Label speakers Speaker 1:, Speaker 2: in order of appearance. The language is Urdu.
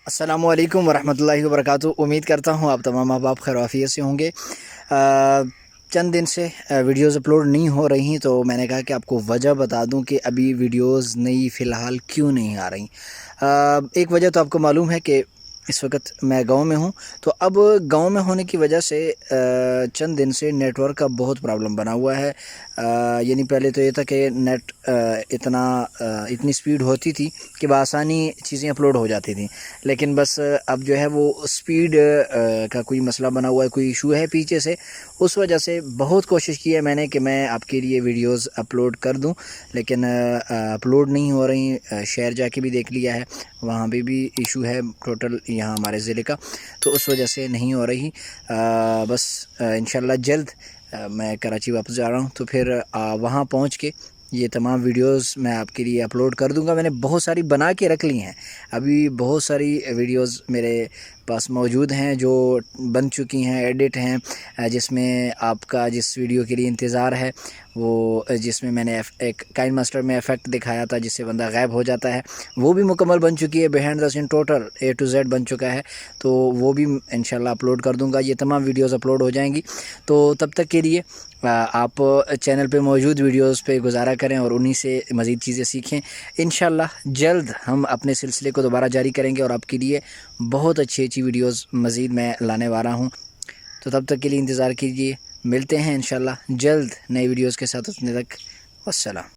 Speaker 1: السلام علیکم ورحمۃ اللہ وبرکاتہ۔ امید کرتا ہوں آپ تمام احباب خیر و عافیت سے ہوں گے۔ چند دن سے ویڈیوز اپلوڈ نہیں ہو رہی، تو میں نے کہا کہ آپ کو وجہ بتا دوں کہ ابھی ویڈیوز نئی فی الحال کیوں نہیں آ رہی۔ ایک وجہ تو آپ کو معلوم ہے کہ اس وقت میں گاؤں میں ہوں، تو اب گاؤں میں ہونے کی وجہ سے چند دن سے نیٹ ورک کا بہت پرابلم بنا ہوا ہے۔ یعنی پہلے تو یہ تھا کہ نیٹ اتنی سپیڈ ہوتی تھی کہ بآسانی چیزیں اپلوڈ ہو جاتی تھیں، لیکن بس اب جو ہے وہ سپیڈ کا کوئی مسئلہ بنا ہوا ہے، کوئی ایشو ہے پیچھے سے۔ اس وجہ سے بہت کوشش کی ہے میں نے کہ میں آپ کے لیے ویڈیوز اپلوڈ کر دوں، لیکن اپلوڈ نہیں ہو رہی۔ شہر جا کے بھی دیکھ لیا ہے، وہاں بھی ایشو ہے ٹوٹل یہاں ہمارے ضلع کا، تو اس وجہ سے نہیں ہو رہی۔ بس انشاءاللہ جلد میں کراچی واپس جا رہا ہوں، تو پھر وہاں پہنچ کے یہ تمام ویڈیوز میں آپ کے لیے اپلوڈ کر دوں گا۔ میں نے بہت ساری بنا کے رکھ لی ہیں، ابھی بہت ساری ویڈیوز میرے پاس موجود ہیں جو بن چکی ہیں، ایڈٹ ہیں، جس میں آپ کا جس ویڈیو کے لیے انتظار ہے، وہ جس میں نے ایک کائن ماسٹر میں افیکٹ دکھایا تھا جس سے بندہ غائب ہو جاتا ہے، وہ بھی مکمل بن چکی ہے۔ Behind the scene total A to Z بن چکا ہے، تو وہ بھی انشاءاللہ اپلوڈ کر دوں گا۔ یہ تمام ویڈیوز اپلوڈ ہو جائیں گی، تو تب تک کے لیے آپ چینل پہ موجود ویڈیوز پہ گزارا کریں اور انہی سے مزید چیزیں سیکھیں۔ انشاءاللہ جلد ہم اپنے سلسلے کو دوبارہ جاری کریں گے اور آپ کے لیے بہت اچھی ویڈیوز مزید میں لانے والا ہوں، تو تب تک کے لیے انتظار کیجیے۔ ملتے ہیں انشاءاللہ جلد نئے ویڈیوز کے ساتھ، اتنے تک والسلام۔